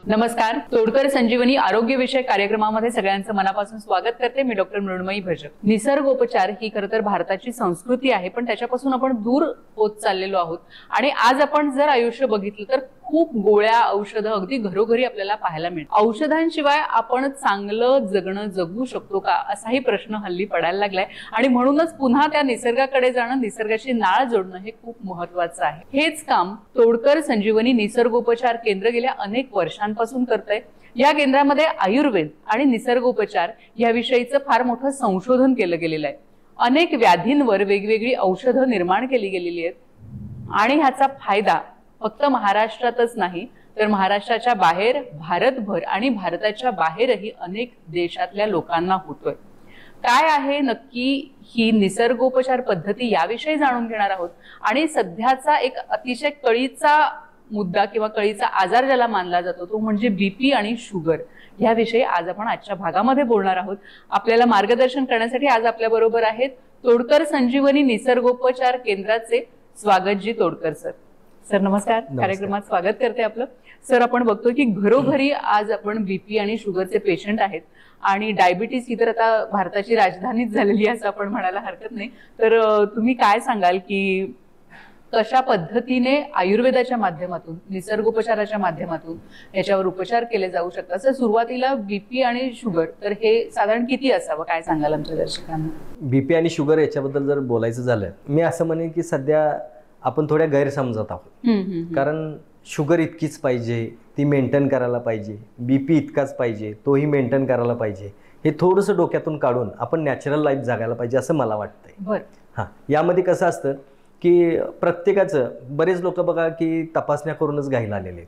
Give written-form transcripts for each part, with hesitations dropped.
नमस्कार. तोडकर संजीवनी आरोग्य विषयक कार्यक्रमामध्ये सगळ्यांचं मनापासून स्वागत करते. मी डॉक्टर मृण्मयी भजक. निसर्गोपचार ही खरं तर भारताची संस्कृती आहे, पण त्याच्यापासून आपण दूर होत चाललेलो आहोत. आणि आज आपण जर आयुष्य बघितलं तर खूप गोळ्या औषधं अगदी घरोघरी आपल्याला पाहायला मिळतात. औषधांशिवाय आपण चांगलं जगणं जगू शकतो का असाही प्रश्न हल्ली पडायला लागलाय. आणि म्हणूनच पुन्हा त्या निसर्गाकडे जाणं, निसर्गाची नाळ जोडणं हे खूप महत्वाचं आहे. हेच काम तोडकर संजीवनी निसर्गोपचार केंद्र गेल्या अनेक वर्षांपासून करतंय. या केंद्रामध्ये आयुर्वेद आणि निसर्गोपचार याविषयीचं फार मोठं संशोधन केलं गेलेलं आहे. अनेक व्याधींवर वेगवेगळी औषधं निर्माण केली गेलेली आहेत आणि ह्याचा फायदा फक्त महाराष्ट्रातच नाही तर महाराष्ट्राच्या बाहेर, भारतभर आणि भारताच्या बाहेरही अनेक देशातल्या लोकांना होतोय. काय आहे नक्की ही निसर्गोपचार पद्धती याविषयी जाणून घेणार आहोत. आणि सध्याचा एक अतिशय कळीचा मुद्दा किंवा कळीचा आजार ज्याला मानला जातो तो म्हणजे बीपी आणि शुगर. याविषयी आज आपण आजच्या भागामध्ये बोलणार आहोत. आपल्याला मार्गदर्शन करण्यासाठी आज आपल्या बरोबर आहेत तोडकर संजीवनी निसर्गोपचार केंद्राचे स्वागतजी तोडकर सर. सर नमस्कार. कार्यक्रमात स्वागत करते आपलं. सर, आपण बघतो की घरोघरी आज आपण बीपी आणि शुगरचे पेशंट आहेत आणि डायबिटीस ही तर आता भारताची राजधानीच झालेली आहे असं आपण म्हणायला हरकत नाही. तर तुम्ही काय सांगाल की कशा पद्धतीने आयुर्वेदाच्या माध्यमातून, निसर्गोपचाराच्या माध्यमातून याच्यावर उपचार केले जाऊ शकतात? असं सुरुवातीला बीपी आणि शुगर तर हे साधारण किती असावं, काय सांगाल आमच्या दर्शकांना? बीपी आणि शुगर याच्याबद्दल जर बोलायचं झालं, मी असं म्हणेन की सध्या आपण थोड्या गैरसमजत आहोत. कारण शुगर इतकीच पाहिजे, ती मेंटेन करायला पाहिजे, बीपी इतकाच पाहिजे, तोही मेंटेन करायला पाहिजे, हे थोडंसं डोक्यातून काढून आपण नॅचरल लाईफ जगायला पाहिजे असं मला वाटतंय. हां, यामध्ये कसं असतं की प्रत्येकाचं, बरेच लोक बघा की तपासण्या करूनच घायला आलेले आहेत.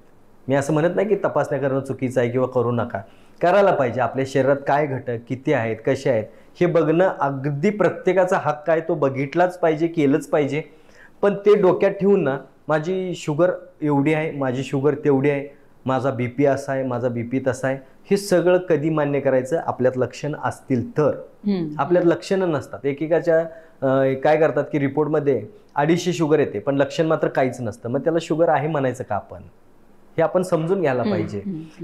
मी असं म्हणत नाही की तपासण्या करणं चुकीचं आहे किंवा करू नका, करायला पाहिजे. आपल्या शरीरात काय घटक किती आहेत, कसे आहेत हे बघणं अगदी प्रत्येकाचा हक्क आहे, तो बघितलाच पाहिजे, केलंच पाहिजे. पण ते डोक्यात ठेवून ना, माझी शुगर एवढी आहे, माझी शुगर तेवढी आहे, माझा बीपी असा आहे, माझा बीपी तसा आहे, हे सगळं कधी मान्य करायचं? आपल्यात लक्षणं असतील तर. आपल्यात लक्षणं नसतात. एकेकाच्या काय करतात की रिपोर्टमध्ये 250 शुगर येते पण लक्षण मात्र काहीच नसतं. मग त्याला शुगर आहे म्हणायचं का आपण? हे आपण समजून घ्यायला पाहिजे.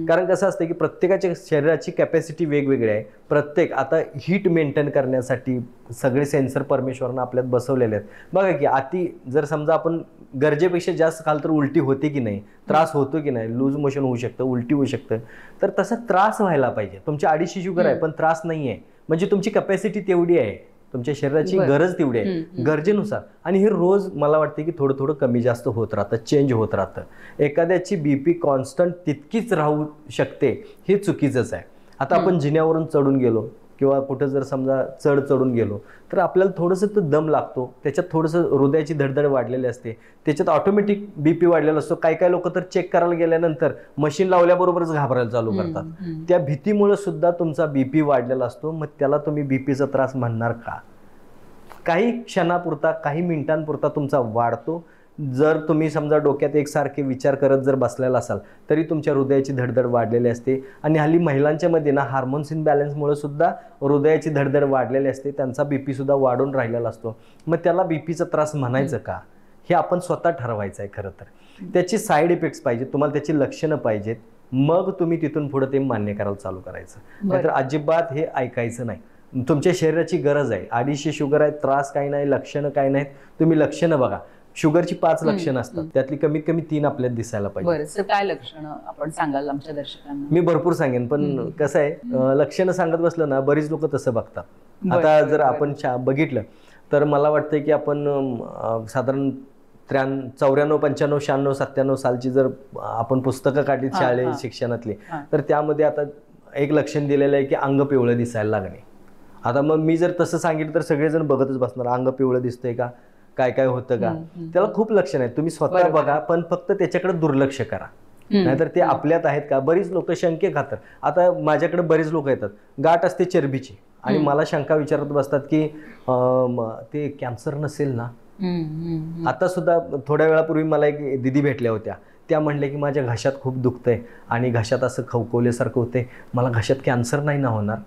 कारण कसं असतं की प्रत्येकाच्या शरीराची कॅपॅसिटी वेगवेगळी आहे. प्रत्येक, आता हीट मेंटेन करण्यासाठी सगळे सेन्सर परमेश्वरानं आपल्यात बसवलेले आहेत. बघा की अति जर समजा आपण गरजेपेक्षा जास्त खाल तर उलटी होते की नाही, त्रास होतो की नाही, लूज मोशन होऊ शकतं, उलटी होऊ शकतं. तर तसा त्रास व्हायला पाहिजे. तुमची 250 शुगर आहे पण त्रास नाही आहे म्हणजे तुमची कॅपॅसिटी तेवढी आहे, तुमच्या शरीराची गरज तेवढी आहे, गरजेनुसार. आणि हे रोज मला वाटते की थोडं थोडं कमी जास्त होत राहतं, चेंज होत राहतं. एखाद्याची बीपी कॉन्स्टंट तितकीच राहू शकते, हे चुकीचंच आहे. आता आपण जिन्यावरून चढून गेलो किंवा कुठं जर समजा चढून गेलो तर आपल्याला थोडंसं तो दम लागतो, त्याच्यात थोडंसं हृदयाची धडधड वाढलेली असते, त्याच्यात ऑटोमॅटिक बीपी वाढलेला असतो. काही काही लोक तर चेक करायला गेल्यानंतर मशीन लावल्याबरोबरच घाबरायला चालू करतात. त्या भीतीमुळे सुद्धा तुमचा बीपी वाढलेला असतो. मग त्याला तुम्ही बीपीचा त्रास म्हणणार का? काही क्षणापुरता, काही मिनिटांपुरता तुमचा वाढतो. जर तुम्ही समजा डोक्यात एकसारखे विचार करत जर बसलेला असाल तरी तुमच्या हृदयाची धडधड वाढलेली असते. आणि हल्ली महिलांच्या मध्ये ना हार्मोन्स इनबॅलन्समुळे सुद्धा हृदयाची धडधड वाढलेली असते, त्यांचा बीपी सुद्धा वाढून राहिलेला असतो. मग त्याला बीपीचा त्रास म्हणायचं का हे आपण स्वतः ठरवायचं आहे. खरं तर त्याची साईड इफेक्ट्स पाहिजेत, तुम्हाला त्याची लक्षणं पाहिजेत, मग तुम्ही तिथून पुढे ते मान्य करायला चालू करायचं. नाहीतर अजिबात हे ऐकायचं नाही. तुमच्या शरीराची गरज आहे. 250 शुगर आहे, त्रास काही नाही, लक्षणं काही नाहीत, तुम्ही लक्षणं बघा. शुगरची 5 लक्षणं असतात, त्यातली कमीत कमी 3 आपल्याला दिसायला पाहिजे. काय लक्षणं आपण सांगाल आमच्या दर्शकांना? मी भरपूर सांगेन पण कसं आहे, लक्षणं सांगत बसलं ना बरीच लोक तसं बघतात. आता जर आपण बघितलं तर मला वाटतं की आपण साधारण 94, 95, 96, 97 सालची जर आपण पुस्तकं काढली शाळे शिक्षणातली तर त्यामध्ये आता एक लक्षण दिलेलं आहे की अंग पिवळं दिसायला लागणे. आता मग मी जर तसं सांगितलं तर सगळेजण बघतच बसणार, अंग पिवळं दिसतंय का, काय काय होतं का. त्याला खूप लक्षण आहे, तुम्ही स्वतः बघा पण फक्त त्याच्याकडे दुर्लक्ष करा. नाहीतर ते आपल्यात आहेत का. बरीच लोक शंके खातात. आता माझ्याकडे बरेच लोक येतात, गाठ असते चरबीची आणि मला शंका विचारत बसतात की ते कॅन्सर नसेल ना. आता सुद्धा थोड्या वेळापूर्वी मला एक दिदी भेटल्या होत्या, त्या म्हणल्या की माझ्या घशात खूप दुखतंय आणि घशात असं खवखवल्यासारखं होतंय, मला घशात कॅन्सर नाही ना होणार.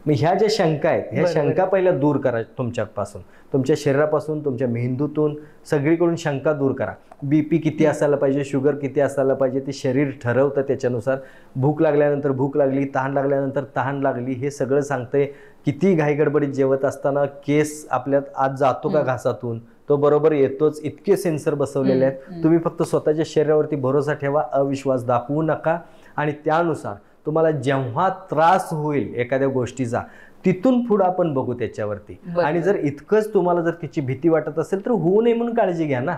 मग ह्या ज्या शंका आहेत ह्या शंका पहिल्या दूर करा तुमच्यापासून, तुमच्या शरीरापासून, तुमच्या मेंदूतून, सगळीकडून शंका दूर करा. BP किती असायला पाहिजे, शुगर किती असायला पाहिजे ते शरीर ठरवतं. त्याच्यानुसार भूक लागल्यानंतर भूक लागली, तहान लागल्यानंतर तहान लागली, हे सगळं सांगतंय. किती घाईगडबडीत जेवत असताना केस आपल्यात आत जातो का घासातून, तो बरोबर येतोच. इतके सेन्सर बसवलेले आहेत. तुम्ही फक्त स्वतःच्या शरीरावरती भरोसा ठेवा, अविश्वास दाखवू नका. आणि त्यानुसार तुम्हाला जेव्हा त्रास होईल एखाद्या गोष्टीचा, तिथून पुढे आपण बघू त्याच्यावरती. आणि जर इतकंच तुम्हाला जर तिची भीती वाटत असेल तर होऊ नये म्हणून काळजी घ्या ना.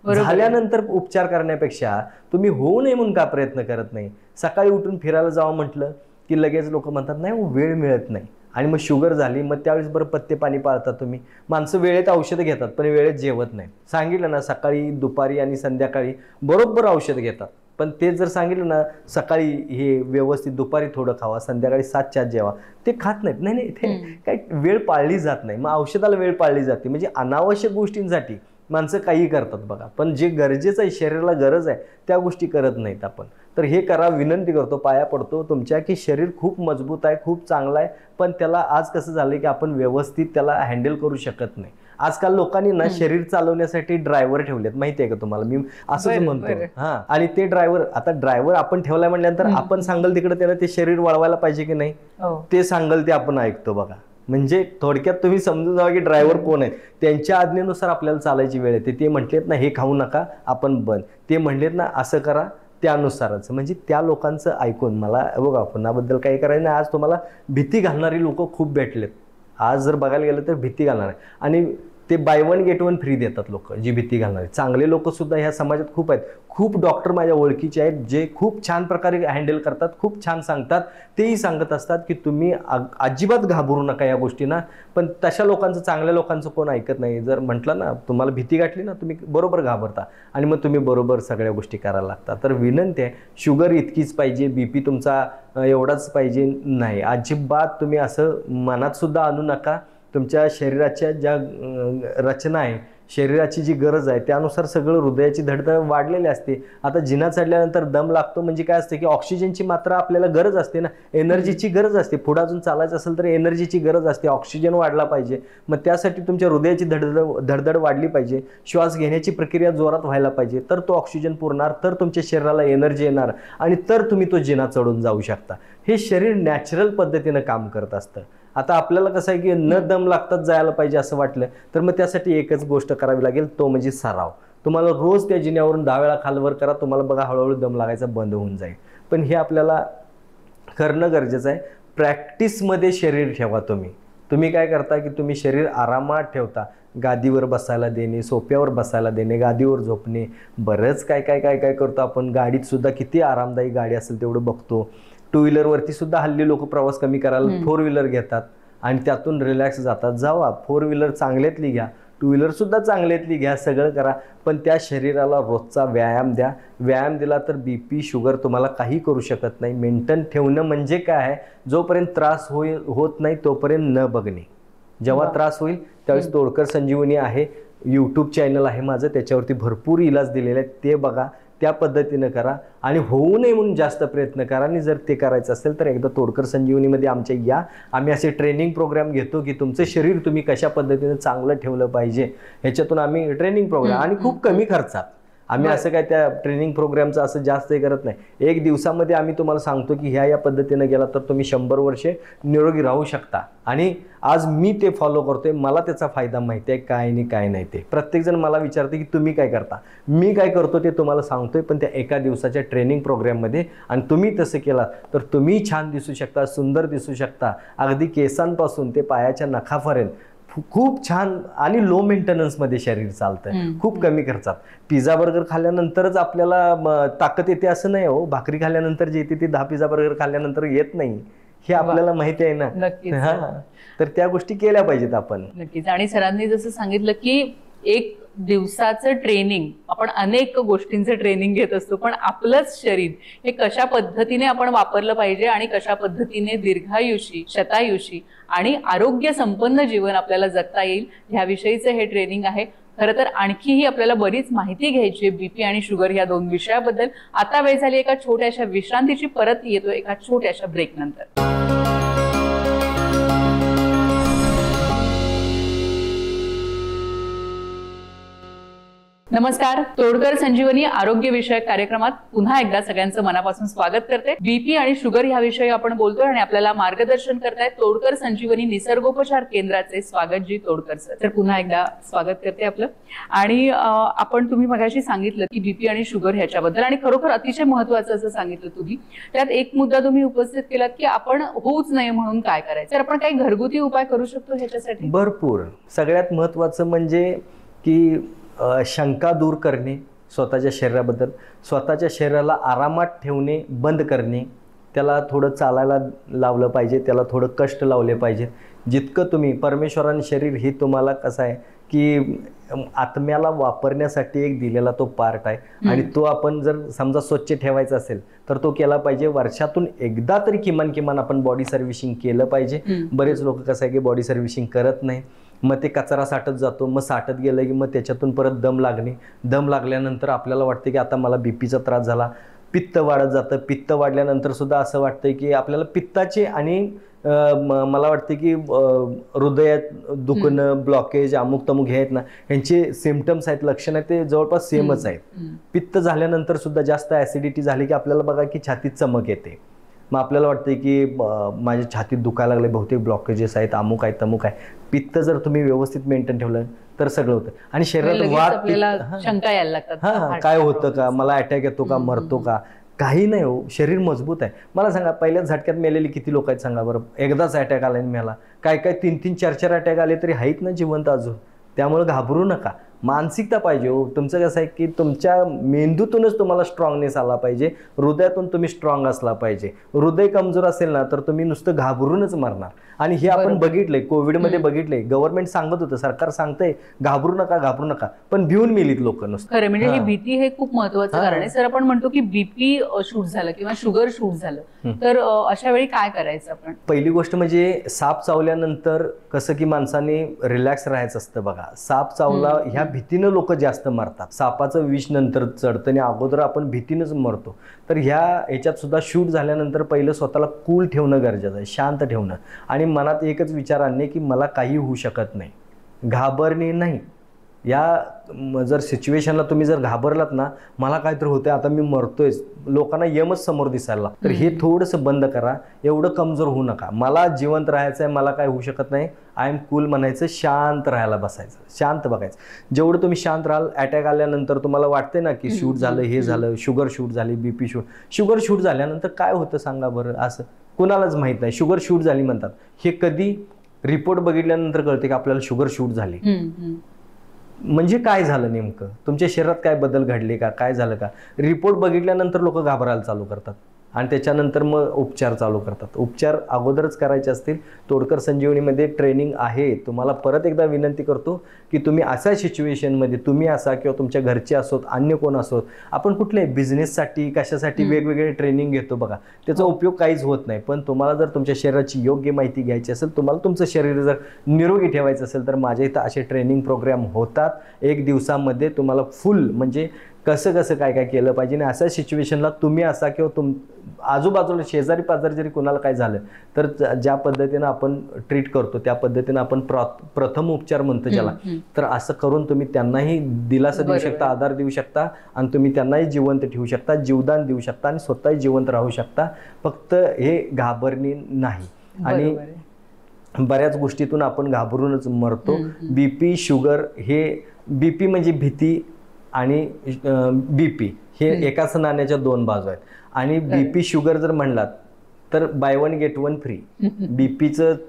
झाल्यानंतर उपचार करण्यापेक्षा तुम्ही होऊ नये म्हणून का प्रयत्न करत नाही. सकाळी उठून फिरायला जावं म्हटलं की लगेच लोक म्हणतात नाही वेळ मिळत नाही. आणि मग शुगर झाली, मग त्यावेळेस बरं पथ्य पाणी पाळतात तुम्ही. माणसं वेळेत औषधं घेतात पण वेळेत जेवत नाही. सांगितलं ना सकाळी, दुपारी आणि संध्याकाळी बरोबर औषध घेतात, पण ते जर सांगितलं ना सकाळी हे व्यवस्थित, दुपारी थोडं खावा, संध्याकाळी 7च्या आत जेवा, ते खात नाहीत. नाही ते काही वेळ पाळली जात नाही. मग औषधाला वेळ पाळली जाते. म्हणजे अनावश्यक गोष्टींसाठी माणसं काही करतात बघा, पण जे गरजेचं आहे, शरीराला गरज आहे त्या गोष्टी करत नाहीत आपण. तर हे करा, विनंती करतो, पाया पडतो तुमच्या, की शरीर खूप मजबूत आहे, खूप चांगलं आहे, पण त्याला आज कसं झालंय की आपण व्यवस्थित त्याला हँडल करू शकत नाही. आजकाल लोकांनी ना शरीर चालवण्यासाठी ड्रायव्हर ठेवलेत, माहिती आहे का तुम्हाला, मी असंच म्हणतो. हा, आणि ते ड्रायव्हर, आता ड्रायव्हर आपण ठेवलाय म्हटल्यानंतर आपण सांगल तिकडे त्यानं ते शरीर वळवायला पाहिजे की नाही, ते सांगल ते आपण ऐकतो बघा. म्हणजे थोडक्यात तुम्ही समजून जावा की ड्रायव्हर कोण आहेत. त्यांच्या आज्ञेनुसार आपल्याला चालायची वेळ येते. ते म्हटलेत ना हे खाऊ नका, आपण बंद. ते म्हणलेत ना असं करा, त्यानुसारच. म्हणजे त्या लोकांचं ऐकून मला बघा, पुन्हाबद्दल काही करायचं नाही. आज तुम्हाला भीती घालणारी लोक खूप भेटलेत. आज जर बघायला गेलं तर भीती घालणार आहे. आणि ते बाय 1 गेट 1 फ्री देतात लोक, जी भीती घालणारी. चांगले लोक सुद्धा ह्या समाजात खूप आहेत. खूप डॉक्टर माझ्या ओळखीचे आहेत जे खूप छान प्रकारे हँडल करतात, खूप छान सांगतात. तेही सांगत असतात की तुम्ही अजिबात घाबरू नका या गोष्टींना. पण तशा लोकांचं, चांगल्या लोकांचं कोण ऐकत नाही. जर म्हटलं ना तुम्हाला भीती गाठली ना, तुम्ही बरोबर घाबरता आणि मग तुम्ही बरोबर सगळ्या गोष्टी करायला लागता. तर विनंती आहे, शुगर इतकीच पाहिजे, BP तुमचा एवढाच पाहिजे नाही, अजिबात तुम्ही असं मनात सुद्धा आणू नका. तुमच्या शरीराच्या ज्या रचना आहे, शरीराची जी गरज आहे त्यानुसार सगळं, हृदयाची धडधड वाढलेली असते. आता जिना चढल्यानंतर दम लागतो म्हणजे काय असते की ऑक्सिजनची मात्रा आपल्याला गरज असते ना, एनर्जीची गरज असते. पुढे अजून चालायचं असेल तर एनर्जीची गरज असते, ऑक्सिजन वाढला पाहिजे. मग त्यासाठी तुमच्या हृदयाची धडधड वाढली पाहिजे, श्वास घेण्याची प्रक्रिया जोरात व्हायला पाहिजे, तर तो ऑक्सिजन पुरणार, तर तुमच्या शरीराला एनर्जी येणार आणि तर तुम्ही तो जिना चढून जाऊ शकता. हे शरीर नॅचरल पद्धतीनं काम करत असतं. आता आपल्याला कसं आहे की न दम लागतात जायला पाहिजे असं वाटलं तर मग त्यासाठी एकच गोष्ट करावी लागेल, तो म्हणजे सराव. तुम्हाला रोज त्या जिन्यावरून 10 वेळा खालवर करा, तुम्हाला बघा हळूहळू दम लागायचा बंद होऊन जाईल. पण हे आपल्याला करणं गरजेचं आहे. प्रॅक्टिसमध्ये शरीर ठेवा. तुम्ही काय करता की तुम्ही शरीर आरामात ठेवता. गादीवर बसायला देणे, सोफ्यावर बसायला देणे, गादीवर झोपणे, बरंच काय काय काय काय करतो आपण. गाडीत सुद्धा किती आरामदायी गाडी असेल तेवढं बघतो. 2 व्हीलरवरती सुद्धा हल्ली लोक प्रवास कमी करायला 4 व्हीलर घेतात आणि त्यातून रिलॅक्स जातात. जावा, 4 व्हीलर चांगल्यातली घ्या, 2 व्हीलर सुद्धा चांगल्यातली घ्या, सगळं करा. पण त्या शरीराला रोजचा व्यायाम द्या. व्यायाम दिला तर BP, शुगर तुम्हाला काही करू शकत नाही. मेंटेन ठेवणं म्हणजे काय आहे, जोपर्यंत त्रास होत नाही तोपर्यंत न बघणे. जेव्हा त्रास होईल त्यावेळेस तोडकर संजीवनी आहे, YouTube चॅनल आहे माझं, त्याच्यावरती भरपूर इलाज दिलेले आहेत, ते बघा, त्या पद्धतीनं करा. आणि होऊ नये म्हणून जास्त प्रयत्न करा. आणि जर ते करायचं असेल तर एकदा तोडकर संजीवनीमध्ये आमच्या या. आम्ही असे ट्रेनिंग प्रोग्राम घेतो की तुमचं शरीर तुम्ही कशा पद्धतीनं चांगलं ठेवलं पाहिजे, ह्याच्यातून आम्ही ट्रेनिंग प्रोग्राम, आणि खूप कमी खर्चात. आम्ही असं काय त्या ट्रेनिंग प्रोग्रामचं असं जास्त हे करत नाही. 1 दिवसामध्ये आम्ही तुम्हाला सांगतो की ह्या पद्धतीनं गेला तर तुम्ही 100 वर्षे निरोगी राहू शकता. आणि आज मी ते फॉलो करतोय, मला त्याचा फायदा माहिती आहे, काय आणि काय नाही ते. प्रत्येकजण मला विचारते की तुम्ही काय करता, मी काय करतो ते तुम्हाला सांगतोय, पण त्या 1 दिवसाच्या ट्रेनिंग प्रोग्राममध्ये. आणि तुम्ही तसं केला तर तुम्ही छान दिसू शकता, सुंदर दिसू शकता, अगदी केसांपासून ते पायाच्या नखापर्यंत खूप छान. आणि लो मेंटेनन्समध्ये शरीर चालतं, खूप कमी खर्चात. पिझ्झा बर्गर खाल्ल्यानंतरच आपल्याला ताकद येते असं नाही हो. भाकरी खाल्ल्यानंतर जे येते ती 10 पिझ्झा बर्गर खाल्ल्यानंतर येत नाही, हे आपल्याला माहिती आहे ना. नक्कीच. तर त्या गोष्टी केल्या पाहिजेत आपण. नक्कीच. आणि सरांनी जसं सांगितलं की 1 दिवसाचं ट्रेनिंग, आपण अनेक गोष्टींचं ट्रेनिंग घेत असतो, पण आपलंच शरीर हे कशा पद्धतीने आपण वापरलं पाहिजे आणि कशा पद्धतीने दीर्घायुषी, शतायुषी आणि आरोग्य संपन्न जीवन आपल्याला जगता येईल, ह्याविषयीचं हे ट्रेनिंग आहे. खरं तर आणखीही आपल्याला बरीच माहिती घ्यायची आहे BP आणि शुगर या 2 विषयाबद्दल. आता वेळ झाली एका छोट्याशा विश्रांतीची. परत येतो एका छोट्याशा ब्रेक नंतर. नमस्कार. तोडकर संजीवनी आरोग्य विषयक कार्यक्रमात पुन्हा एकदा सगळ्यांचं मनापासून स्वागत करते. बीपी आणि शुगर ह्या विषयी आपण बोलतोय आणि आपल्याला मार्गदर्शन करतायत तोडकर संजीवनी निसर्गोपचार केंद्राचे स्वागतजी तोडकर सर. तर पुन्हा एकदा स्वागत करते आपलं. आणि तुम्ही मगाशी सांगितलं की बीपी आणि शुगर ह्याच्याबद्दल, आणि खरोखर अतिशय महत्वाचं असं सांगितलं तुम्ही. त्यात एक मुद्दा तुम्ही उपस्थित केलात की आपण होऊच नये म्हणून काय करायचं. तर आपण काही घरगुती उपाय करू शकतो ह्याच्यासाठी? भरपूर. सगळ्यात महत्वाचं म्हणजे की शंका दूर करणे स्वतःच्या शरीराबद्दल, स्वतःच्या शरीराला आरामात ठेवणे बंद करणे, त्याला थोडं चालायला लावलं पाहिजे, त्याला थोडं कष्ट लावले पाहिजेत. जितकं तुम्ही परमेश्वराने शरीर हे तुम्हाला कसं आहे की आत्म्याला वापरण्यासाठी एक दिलेला तो पार्ट आहे आणि तो आपण जर समजा स्वच्छ ठेवायचा असेल तर तो केला पाहिजे. वर्षातून एकदा तरी किमान आपण बॉडी सर्व्हिसिंग केलं पाहिजे. बरेच लोक कसं आहे की बॉडी सर्व्हिसिंग करत नाही, मग ते कचरा साठत जातो, मग साठत गेलं की मग त्याच्यातून परत दम लागणे, दम लागल्यानंतर आपल्याला वाटतं की आता मला बीपीचा त्रास झाला, पित्त वाढत जातं. पित्त वाढल्यानंतर सुद्धा असं वाटतं की आपल्याला पित्ताचे आणि मला वाटतं की हृदयात दुखणं, ब्लॉकेज, अमुक तमुक हे आहेत ना, ह्यांचे सिम्पटम्स आहेत, लक्षण आहेत, ते जवळपास सेमच आहेत. पित्त झाल्यानंतर सुद्धा जास्त ॲसिडिटी झाली की आपल्याला बघा की छातीत चमक येते. मग आपल्याला वाटतं की माझ्या छातीत दुखायला लागले, बहुतेक ब्लॉकेजेस आहेत, अमुक आहे तमुक आहे. पित्त जर तुम्ही व्यवस्थित मेंटेन ठेवलं तर सगळं होतं. आणि शरीरात वात, शंका यायला लागतात, हा काय होतं का, मला अटॅक येतो का, मरतो का, काही नाही हो, शरीर मजबूत आहे. मला सांगा पहिल्याच झटक्यात मेलेली किती लोक आहेत सांगा बरं. एकदाच अटॅक आला मला, काय 3-3, 4-4 अटॅक आले तरी आहेत ना जिवंत अजून. त्यामुळे घाबरू नका. मानसिकता पाहिजे हो. तुमचं कसं आहे की तुमच्या मेंदूतूनच तुम्हाला स्ट्रॉंगनेस आला पाहिजे, हृदयातून तुम्ही स्ट्रॉंग असला पाहिजे. हृदय कमजोर असेल ना तर तुम्ही नुसतं घाबरूनच मरणार. आणि हे आपण बघितलंय, कोविडमध्ये बघितलंय. गव्हर्नमेंट सांगत होतं, सरकार सांगतंय घाबरू नका, पण भिवून मेलीत लोक नुसतं. खरं म्हणजे ही भीती हे खूप महत्वाचं कारण आहे. सर आपण म्हणतो की बीपी शूट झालं किंवा शुगर शूट झालं तर अशा वेळी काय करायचं आपण? पहिली गोष्ट म्हणजे साप चावल्यानंतर कसं की माणसाने रिलॅक्स राहायचं असतं बघा. साप चावला ह्या भीतीनं लोक जास्त मरतात. सापाचं विष नंतर चढतं आणि अगोदर आपण भीतीनंच मरतो. तर ह्याच्यात सुद्धा शूट झाल्यानंतर पहिलं स्वतःला कूल ठेवणं गरजेचं आहे, शांत ठेवणं आणि मनात एकच विचार आणणे की मला काही होऊ शकत नाही, घाबरणे नाही. या जर सिच्युएशनला तुम्ही जर घाबरलात ना, मला काहीतरी होतंय, आता मी मरतोय, लोकांना यमच समोर दिसायला, तर हे थोडंसं बंद करा. एवढं कमजोर होऊ नका. मला जिवंत राहायचं आहे, मला काय होऊ शकत नाही, आय एम कूल म्हणायचं, शांत राहायला बसायचं, शांत बघायचं. जेवढं तुम्ही शांत राहाल, अटॅक आल्यानंतर तुम्हाला वाटते ना की शूट झालं, हे झालं, शुगर शूट झाली, बीपी शूट. शुगर शूट झाल्यानंतर काय होतं सांगा बरं? असं कुणालाच माहित नाही. शुगर शूट झाली म्हणतात. हे कधी रिपोर्ट बघितल्यानंतर कळते की आपल्याला शुगर शूट झाली. म्हणजे काय झालं नेमकं, तुमच्या शरीरात काय बदल घडले का, काय झालं का? रिपोर्ट बघितल्यानंतर लोक घाबरायला चालू करतात आणि त्याच्यानंतर मग उपचार चालू करतात. उपचार अगोदरच करायचे असतील, तोडकर संजीवनीमध्ये ट्रेनिंग आहे. तुम्हाला परत एकदा विनंती करतो की तुम्ही अशा सिच्युएशनमध्ये, तुम्ही असा किंवा तुमच्या घरचे असोत, अन्य कोण असोत, आपण कुठले बिझनेससाठी कशासाठी वेगवेगळे ट्रेनिंग घेतो बघा, त्याचा उपयोग काहीच होत नाही. पण तुम्हाला जर तुमच्या शरीराची योग्य माहिती घ्यायची असेल, तुम्हाला तुमचं शरीर जर निरोगी ठेवायचं असेल तर माझ्या इथं असे ट्रेनिंग प्रोग्राम होतात. 1 दिवसामध्ये तुम्हाला फुल म्हणजे कसं काय केलं पाहिजे. आणि अशा सिच्युएशनला तुम्ही असा किंवा आजूबाजूला शेजारी पाजारी जरी कोणाला काय झालं तर ज्या पद्धतीनं आपण ट्रीट करतो त्या पद्धतीनं आपण प्रथम उपचार म्हणतो ज्याला, तर असं करून तुम्ही त्यांनाही दिलासा देऊ शकता, आधार देऊ शकता आणि तुम्ही त्यांनाही जिवंत ठेवू शकता, जीवदान देऊ शकता आणि स्वतःही जिवंत राहू शकता. फक्त हे घाबरणे नाही. आणि बऱ्याच गोष्टीतून आपण घाबरूनच मरतो. बीपी शुगर, हे बीपी म्हणजे भीती आणि बीपी हे एकाच नाण्याच्या 2 बाजू आहेत. आणि बीपी शुगर जर म्हणलात तर buy 1 get 1 free.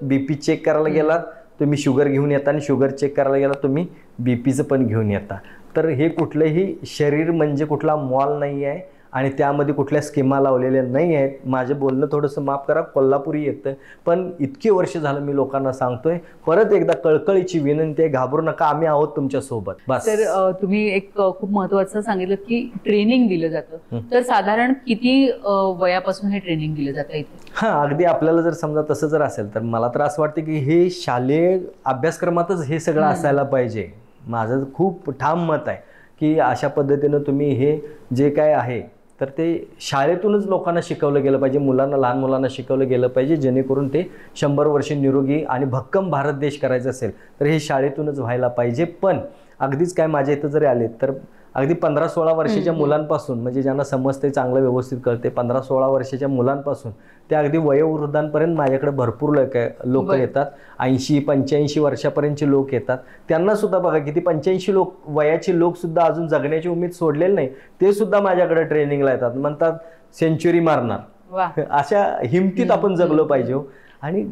BP check करायला गेलात तुम्ही शुगर घेऊन येता आणि शुगर चेक करायला गेला तुम्ही बीपीचं पण घेऊन येता. तर हे कुठलंही शरीर म्हणजे कुठला मॉल नाही आहे आणि त्यामध्ये कुठल्या स्कीमा लावलेल्या नाही आहेत. माझं बोलणं थोडंसं माफ करा, कोल्हापुरी येतं, पण इतकी वर्ष झालं मी लोकांना सांगतोय. परत एकदा कळकळीची विनंती आहे, घाबरू नका, आम्ही आहोत तुमच्या सोबत. बस. तर तुम्ही एक खूप महत्वाचं सांगितलं की ट्रेनिंग दिलं जातं. तर साधारण किती वयापासून हे ट्रेनिंग दिलं जातं इथे? अगदी आपल्याला जर समजा तसं जर असेल तर मला तर असं वाटतं की हे शालेय अभ्यासक्रमातच हे सगळं असायला पाहिजे. माझं खूप ठाम मत आहे की अशा पद्धतीनं तुम्ही हे जे काय आहे तर ते शाळेतूनच लोकांना शिकवलं गेलं पाहिजे, मुलांना, लहान मुलांना शिकवलं गेलं पाहिजे, जेणेकरून ते 100 वर्ष निरोगी आणि भक्कम भारत देश करायचा असेल तर हे शाळेतूनच व्हायला पाहिजे. पण अगदीच काय माझ्या इथं जरी आले तर अगदी 15-16 वर्षाच्या मुलांपासून, म्हणजे ज्यांना समजते चांगलं व्यवस्थित कळते, 15-16 वर्षाच्या मुलांपासून ते अगदी वयोवृद्धांपर्यंत माझ्याकडे भरपूर लोक येतात. 80-85 वर्षापर्यंतचे लोक येतात. त्यांना सुद्धा बघा किती 85 वयाचे लोक सुद्धा अजून जगण्याची उमेद सोडलेली नाही, ते सुद्धा माझ्याकडे ट्रेनिंगला येतात. म्हणतात सेंच्युरी मारणार. अशा हिमतीत आपण जगलो पाहिजे. आणि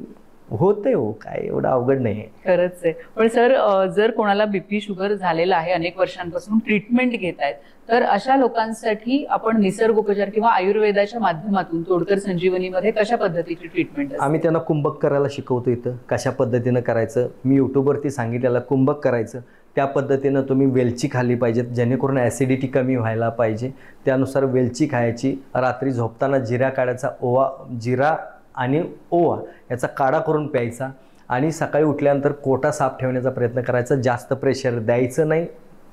होते हो, काय एवढं अवघड नाही. खरंच आहे. पण सर, जर कोणाला बीपी शुगर झालेला आहे, अनेक वर्षांपासून ट्रीटमेंट घेत आहेत, तर अशा लोकांसाठी आपण निसर्गोपचार किंवा आयुर्वेदाच्या माध्यमातून तोडकर संजीवनीमध्ये कशा पद्धतीची ट्रीटमेंट? आम्ही त्यांना कुंभक करायला शिकवतो. इथं कशा पद्धतीनं करायचं मी युट्यूबवरती सांगितलेलं. कुंभक करायचं त्या पद्धतीनं तुम्ही वेलची खाल्ली पाहिजेत, जेणेकरून ॲसिडिटी कमी व्हायला पाहिजे. त्यानुसार वेलची खायची. रात्री झोपताना जिरा काढायचा, जिरा आणि ओवा याचा काढा करून प्यायचा. आणि सकाळी उठल्यानंतर कोटा साफ ठेवण्याचा प्रयत्न करायचा. जास्त प्रेशर द्यायचं नाही.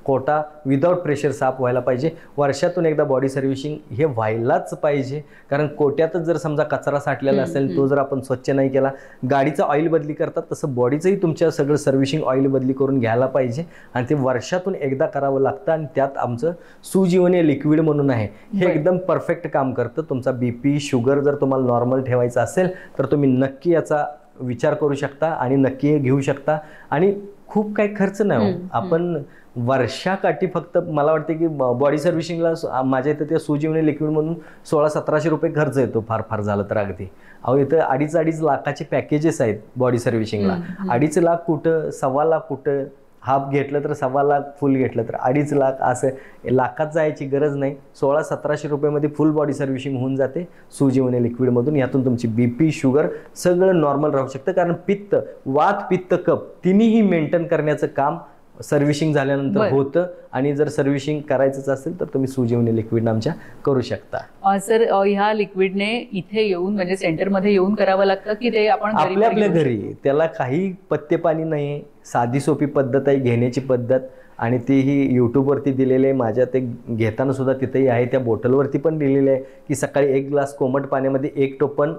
कोटा विदाऊट प्रेशर साफ व्हायला पाहिजे. वर्षातून एकदा बॉडी सर्व्हिसिंग हे व्हायलाच पाहिजे. कारण कोट्यातच जर समजा कचरा साठलेला असेल, तो जर आपण स्वच्छ नाही केला, गाडीचं ऑइल बदली करतात तसं बॉडीचंही तुमच्या सगळं सर्व्हिसिंग ऑइल बदली करून घ्यायला पाहिजे. आणि ते वर्षातून एकदा करावं लागतं. आणि त्यात आमचं सुजीवनी लिक्विड म्हणून आहे, हे एकदम परफेक्ट काम करतं. तुमचा बीपी शुगर जर तुम्हाला नॉर्मल ठेवायचा असेल तर तुम्ही नक्की याचा विचार करू शकता आणि नक्की घेऊ शकता. आणि खूप काही खर्च नाही. आपण वर्षाकाठी फक्त मला वाटते की बॉडी सर्व्हिसिंगला माझ्या इथं त्या सुजीवनी लिक्विड म्हणून 1600-1700 रुपये खर्च येतो फार झालं तर. अगदी अहो इथं 2.5 लाखाचे पॅकेजेस आहेत बॉडी सर्व्हिसिंगला. 2.5 लाख कुठं, 1.25 लाख कुठं, हाफ घेतलं तर 1.25 लाख, फुल घेतलं तर 2.5 लाख, असं लाखात जायची गरज नाही. 1600-1700 रुपयामध्ये फुल बॉडी सर्व्हिसिंग होऊन जाते सुजीवनी लिक्विडमधून. यातून तुमची बीपी शुगर सगळं नॉर्मल राहू शकतं. कारण पित्त, वात, पित्त, कफ तिन्ही मेंटेन करण्याचं काम सर्व्हिसिंग झाल्यानंतर होतं. आणि जर सर्व्हिसिंग करायचंच असेल तर तुम्ही सुजीवनी लिक्विड आमच्या करू शकता. सर, ह्या लिक्विडने इथे येऊन म्हणजे सेंटरमध्ये येऊन करावं लागतं की ते आपण आपल्या घरी? त्याला काही पत्ते पाणी नाही, साधी सोपी पद्धत आहे घेण्याची पद्धत. आणि तीही यूट्यूबवरती दिलेली आहे. माझ्या ते घेताना सुद्धा तिथेही आहे, त्या बॉटलवरती पण दिलेलं आहे की सकाळी 1 ग्लास कोमट पाण्यामध्ये 1 टोपण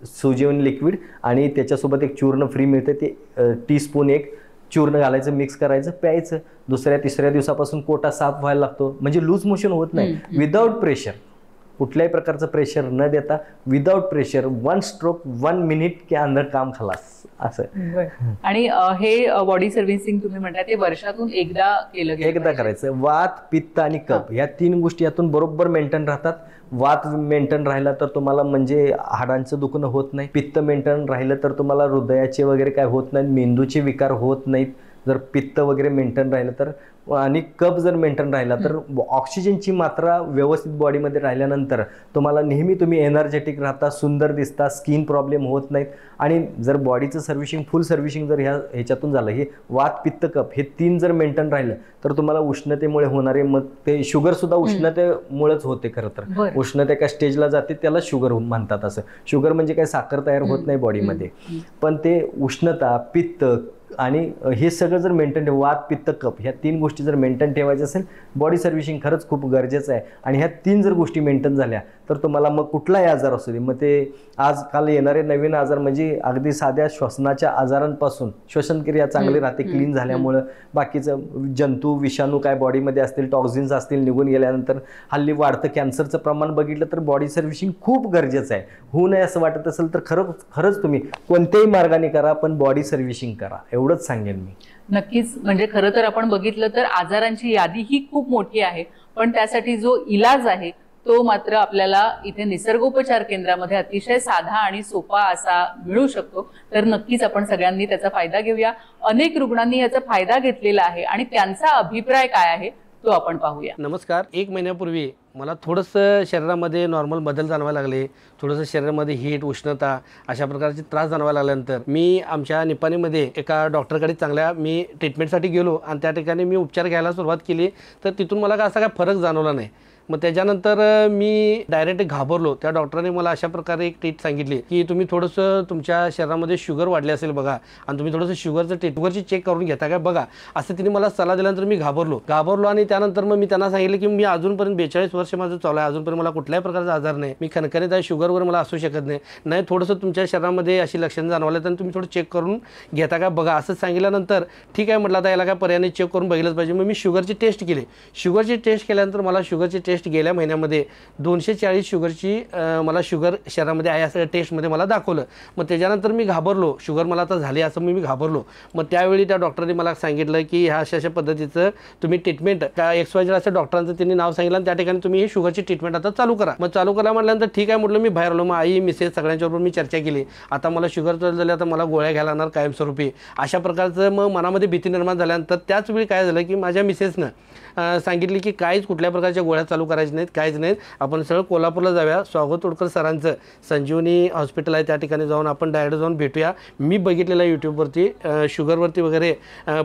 सुजीवनी लिक्विड आणि त्याच्यासोबत एक चूर्ण फ्री मिळते, ते टीस्पून एक चूर्ण घालायचं, मिक्स करायचं, प्यायचं. 2-3 दिवसापासून कोटा साफ व्हायला लागतो. म्हणजे लूज मोशन होत नाही. विदाऊट प्रेशर, कुठल्याही प्रकारचं प्रेशर न देता विदाऊट प्रेशर 1 स्ट्रोक 1 मिनिट के अंदर काम खलास असं. आणि हे बॉडी सर्व्हिसिंग तुम्ही म्हणता ते वर्षातून एकदा करायचं. वात, पित्त आणि कफ ह्या 3 गोष्टी यातून बरोबर मेंटेन राहतात. वात मेंटेन राहिला तर तुम्हाला म्हणजे हाडांचं दुखणं होत नाही. पित्त मेंटेन राहिलं तर तुम्हाला हृदयाचे वगैरे काय होत नाहीत, मेंदूचे विकार होत नाहीत. जर पित्त वगैरे मेंटेन राहिलं तर, आणि कफ जर मेंटेन राहिला तर ऑक्सिजनची मात्रा व्यवस्थित बॉडीमध्ये राहिल्यानंतर तुम्हाला नेहमी तुम्ही एनर्जेटिक राहता, सुंदर दिसता, स्किन प्रॉब्लेम होत नाहीत. आणि जर बॉडीचं सर्व्हिसिंग, फुल सर्व्हिसिंग जर ह्याच्यातून झालं, हे वात, पित्त, कफ हे 3 जर मेंटेन राहिलं तर तुम्हाला उष्णतेमुळे होणारे, मग ते शुगर सुद्धा उष्णतेमुळेच होते. खरं तर उष्णते एका स्टेजला जाते त्याला शुगर म्हणतात. असं शुगर म्हणजे काय साखर तयार होत नाही बॉडीमध्ये, पण ते उष्णता, पित्त आणि हे सगळं जर मेंटेन, वात, पित्त, कफ ह्या 3 गोष्टी जर मेंटेन ठेवायचं असेल, बॉडी सर्व्हिसिंग खरंच खूप गरजेचं आहे. आणि ह्या 3 जर गोष्टी मेंटेन झाल्या तर तुम्हाला मग कुठलाही आजार असू दे, मग ते आजकाल येणारे नवीन आजार म्हणजे अगदी साध्या श्वसनाच्या आजारांपासून, श्वसनक्रिया चांगली राहते क्लीन झाल्यामुळं, बाकीचं जंतू, विषाणू काय बॉडीमध्ये असतील, टॉक्झिन्स असतील, निघून गेल्यानंतर हल्ली वाढतं कॅन्सरचं प्रमाण बघितलं तर बॉडी सर्व्हिसिंग खूप गरजेचं आहे. होऊ नये असं वाटत असेल तर खरंच तुम्ही कोणत्याही मार्गाने करा, पण बॉडी सर्व्हिसिंग करा, एवढंच सांगेन मी. नक्कीच. म्हणजे खरं तर आपण बघितलं तर आजारांची यादी ही खूप मोठी आहे, पण त्यासाठी जो इलाज आहे तो मात्र आपल्याला इथे निसर्गोपचार केंद्रामध्ये अतिशय साधा आणि सोपा असा मिळू शकतो. तर नक्कीच आपण सगळ्यांनी त्याचा फायदा घेऊया. अनेक रुग्णांनी याचा फायदा घेतलेला आहे आणि त्यांचा अभिप्राय काय आहे तो आपण पाहूया. नमस्कार. 1 महिन्यापूर्वी मला थोडंसं शरीरामध्ये नॉर्मल बदल जाणवायला लागले. थोडंसं शरीरामध्ये हीट, उष्णता अशा प्रकारचे त्रास जाणवायला लागल्यानंतर मी आमच्या निपाणीमध्ये एका डॉक्टरकडे चांगल्या मी ट्रीटमेंटसाठी गेलो आणि त्या ठिकाणी मी उपचार घ्यायला सुरुवात केली. तर तिथून मला असा काय फरक जाणवला नाही. मग त्याच्यानंतर मी डायरेक्ट घाबरलो. त्या डॉक्टरांनी मला अशा प्रकारे एक ट्रीट सांगितली की तुम्ही थोडंसं तुमच्या शरीरामध्ये शुगर वाढली असेल बघा आणि तुम्ही थोडंसं शुगरची चेक करून घेता काय बघा, असं तिने मला सल्ला दिल्यानंतर मी घाबरलो आणि त्यानंतर मग मी त्यांना सांगितलं की मी अजूनपर्यंत 42 वर्ष माझं चालू आहे, अजूनपर्यंत मला कुठल्याही प्रकारचा आजार नाही, मी खणखणीत आहे, शुगरवर मला असू शकत नाही, थोडंसं तुमच्या शरीरामध्ये अशी लक्षणं जाणवलं तर तुम्ही थोडं चेक करून घेता का बघा. असं सांगितल्यानंतर ठीक आहे म्हटलं आता याला काय पर्यायाने चेक करून बघितलंच पाहिजे. मग मी शुगरची टेस्ट केली. शुगरची टेस्ट केल्यानंतर मला शुगरची टेस्ट गेल्या महिन्यामध्ये 240 शुगरची मला शुगर शरीरामध्ये आहे असं टेस्टमध्ये मला दाखवलं. मग त्याच्यानंतर मी घाबरलो, शुगर मला आता झाली असं मी घाबरलो. मग त्यावेळी त्या डॉक्टरने मला सांगितलं की ह्या अशा पद्धतीचं तुम्ही ट्रीटमेंट XYZ असं डॉक्टरांचं त्यांनी नाव सांगितलं आणि त्या ठिकाणी तुम्ही ही शुगरची ट्रीटमेंट आता चालू करा. मग चालू करा म्हटल्यानंतर ठीक आहे म्हटलं, मी बाहेर आलो. मग आई मिसेस सगळ्यांच्याबरोबर मी चर्चा केली. आता मला शुगर चालू झाली, आता मला गोळ्या घ्यायला लागणार कायमस्वरूपी, अशा प्रकारचं मग मनामध्ये भीती निर्माण झाल्यानंतर त्याच वेळी काय झालं की माझ्या मिसेसनं सांगितली की काहीच कुठल्या प्रकारच्या गोळ्या चालू करायच्या नाहीत, काहीच नाहीत, आपण सरळ कोल्हापूरला जाऊया, स्वागत तोडकर सरांचं संजीवनी हॉस्पिटल आहे त्या ठिकाणी जाऊन आपण डायरेक्ट जाऊन भेटूया. मी बघितलेलं आहे यूट्यूबवरती शुगरवरती वगैरे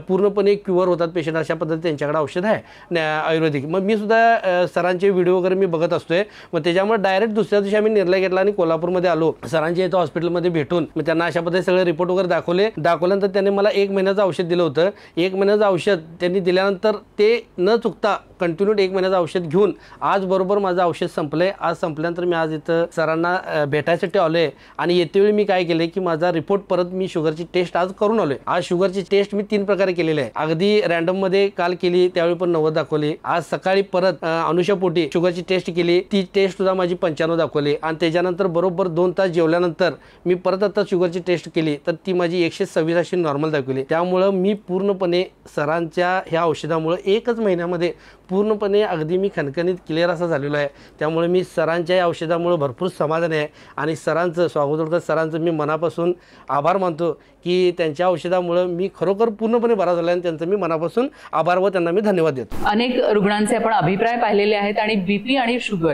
पूर्णपणे क्युअर होतात पेशंट, अशा पद्धती त्यांच्याकडे औषध आहे आयुर्वेदिक. मग मी सुद्धा सरांचे व्हिडिओ वगैरे मी बघत असतोय. मग त्याच्यामुळे डायरेक्ट दुसऱ्या दिवशी आम्ही निर्णय घेतला आणि कोल्हापूरमध्ये आलो. सरांच्या इथं हॉस्पिटलमध्ये भेटून मग त्यांना अशा पद्धतीने सगळे रिपोर्ट वगैरे दाखवल्यानंतर त्यांनी मला 1 महिन्याचं औषध दिलं होतं. 1 महिन्याचं औषध त्यांनी दिल्यानंतर ते न चुकता कंटिन्यू 1 महिन्याचं औषध घेऊन आज बरोबर माझं औषध संपलंय. आज संपल्यानंतर मी आज इथं सरांना भेटायसाठी आलोय आणि येतेवेळी मी काय केलंय की माझा रिपोर्ट परत मी शुगरची टेस्ट आज करून आलोय. आज शुगरची टेस्ट मी 3 प्रकारे केलेली आहे. अगदी रॅन्डम मध्ये काल केली, त्यावेळी पण 90 दाखवली. आज सकाळी परत अनुषापोटी शुगरची टेस्ट केली, ती टेस्ट सुद्धा माझी 95 दाखवली आणि त्याच्यानंतर बरोबर 2 तास जेवल्यानंतर मी परत आता शुगरची टेस्ट केली तर ती माझी 126 अशी नॉर्मल दाखवली. त्यामुळं मी पूर्णपणे सरांच्या ह्या औषधामुळे 1च महिन्यामध्ये पूर्णपणे अगदी मी खणखणीत क्लिअर असा झालेलो आहे. त्यामुळे मी सरांच्या या औषधामुळे भरपूर समाधान आहे आणि सरांचं स्वागत तोडकर सरांचं मी मनापासून आभार मानतो की त्यांच्या औषधामुळे मी खरोखर पूर्णपणे बरा झाला आणि त्यांचं मी मनापासून आभार व त्यांना मी धन्यवाद देतो. अनेक रुग्णांचे आपण अभिप्राय पाहिलेले आहेत आणि बीपी आणि शुगर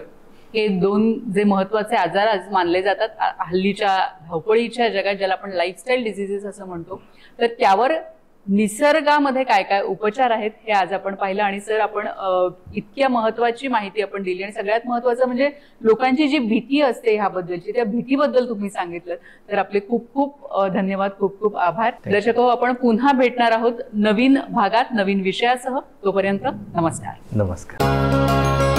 हे 2 जे महत्त्वाचे आजार आज मानले जातात हल्लीच्या धावपळीच्या जगात, ज्याला आपण लाईफस्टाईल डिझिजेस असं म्हणतो, तर त्यावर निसर्गामध्ये काय काय उपचार आहेत हे आज आपण पाहिलं. आणि सर आपण इतक्या महत्त्वाची माहिती आपण दिली आणि सगळ्यात महत्त्वाचं म्हणजे लोकांची जी भीती असते ह्याबद्दलची, त्या भीतीबद्दल तुम्ही सांगितलं, तर आपले खूप खूप धन्यवाद, खूप खूप आभार. दर्शक हो, आपण पुन्हा भेटणार आहोत नवीन भागात नवीन विषयासह. तोपर्यंत नमस्कार. नमस्कार.